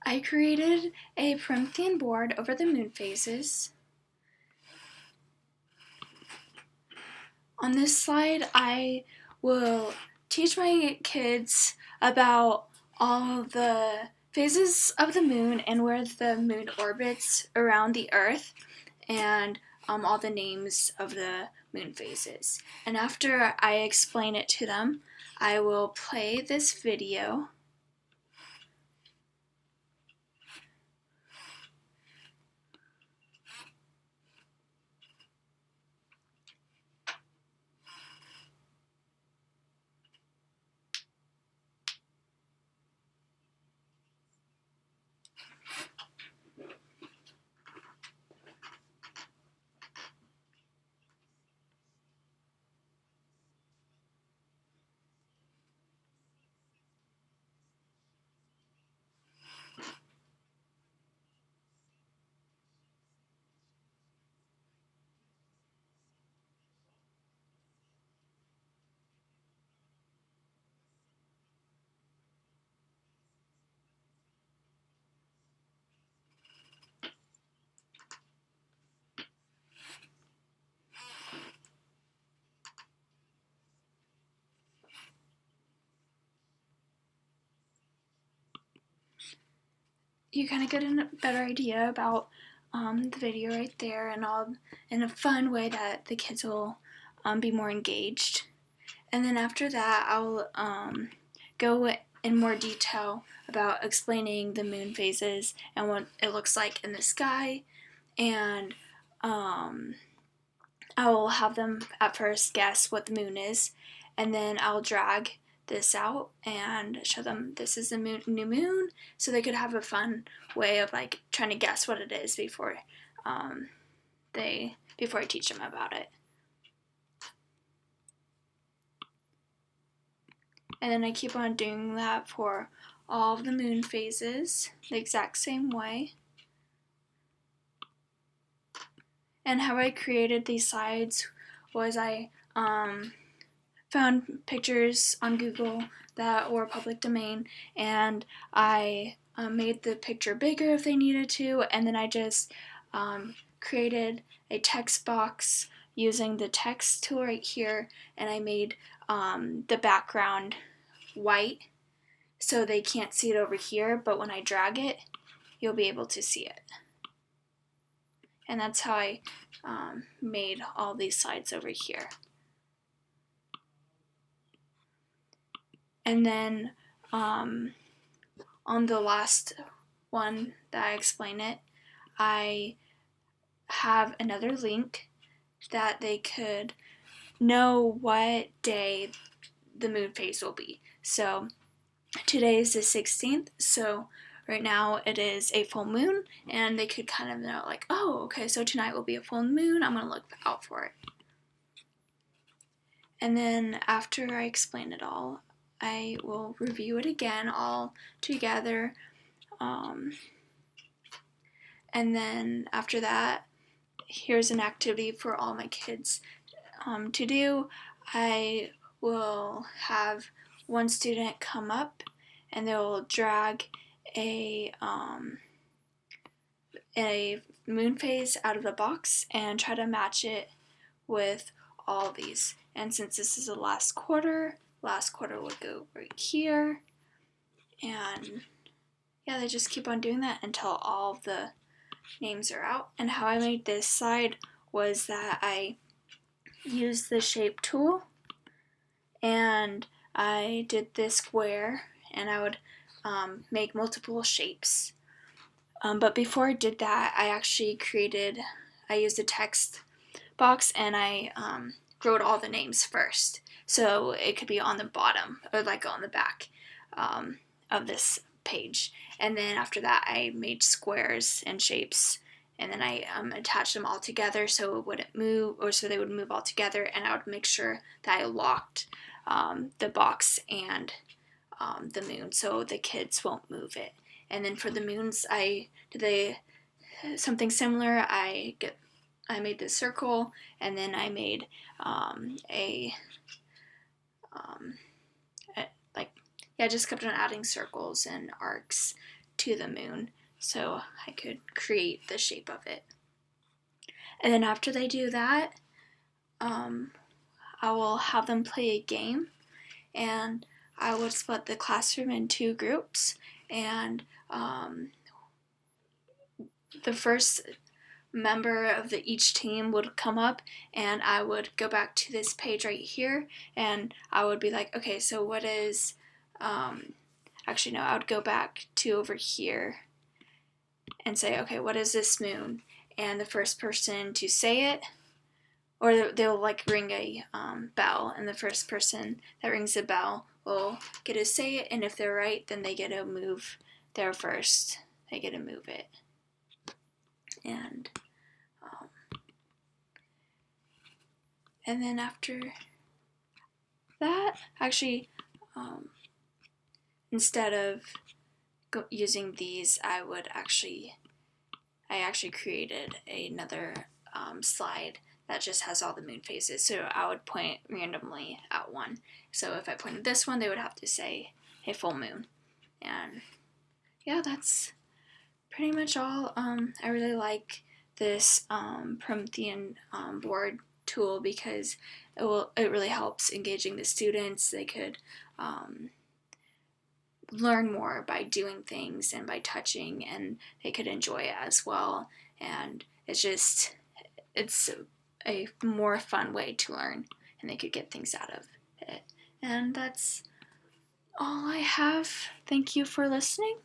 I created a Promethean board over the moon phases. On this slide, I will teach my kids about all the phases of the moon and where the moon orbits around the Earth, and all the names of the moon phases. And after I explain it to them, I will play this video. You kind of get a better idea about the video right there, and all in a fun way that the kids will be more engaged. And then after that, I'll go in more detail about explaining the moon phases and what it looks like in the sky. And I will have them at first guess what the moon is, and then I'll drag this out and show them this is the new moon, so they could have a fun way of like trying to guess what it is before before I teach them about it. And then I keep on doing that for all of the moon phases the exact same way. And how I created these slides was I found pictures on Google that were public domain, and I made the picture bigger if they needed to, and then I just created a text box using the text tool right here, and I made the background white so they can't see it over here, but when I drag it, you'll be able to see it. And that's how I made all these slides over here. And then on the last one that I explain it, I have another link that they could know what day the moon phase will be. So today is the 16th, so right now it is a full moon, and they could kind of know like, oh, okay, so tonight will be a full moon, I'm going to look out for it. And then after I explain it all, I will review it again all together. And then after that, here's an activity for all my kids to do. I will have one student come up and they'll drag a moon phase out of the box and try to match it with all these. And since this is the last quarter would go right here. And yeah, they just keep on doing that until all of the names are out. And how I made this slide was that I used the shape tool and I did this square, and I would make multiple shapes. But before I did that, I used a text box and I wrote all the names first. So it could be on the bottom or like on the back of this page. And then after that, I made squares and shapes, and then I attached them all together so it wouldn't move, or so they would move all together, and I would make sure that I locked the box and the moon so the kids won't move it. And then for the moons, I did something similar. I made this circle, and then I made just kept on adding circles and arcs to the moon so I could create the shape of it. And then after they do that, I will have them play a game, and I would split the classroom in 2 groups, and the first member of each team would come up, and I would go back to this page right here, and I would be like, okay, so what is, actually no, I would go back to over here and say, okay, what is this moon? And the first person to say it, or they'll like ring a bell, and the first person that rings the bell will get to say it, and if they're right, then they get to move there first. They get to move it. And then after that, actually, instead of using these, I actually created another slide that just has all the moon phases. So I would point randomly at one. So if I pointed this one, they would have to say a full moon. And yeah, that's pretty much all. I really like this Promethean board tool because it really helps engaging the students. They could learn more by doing things and by touching, and they could enjoy it as well. And it's a more fun way to learn, and they could get things out of it. And that's all I have. Thank you for listening.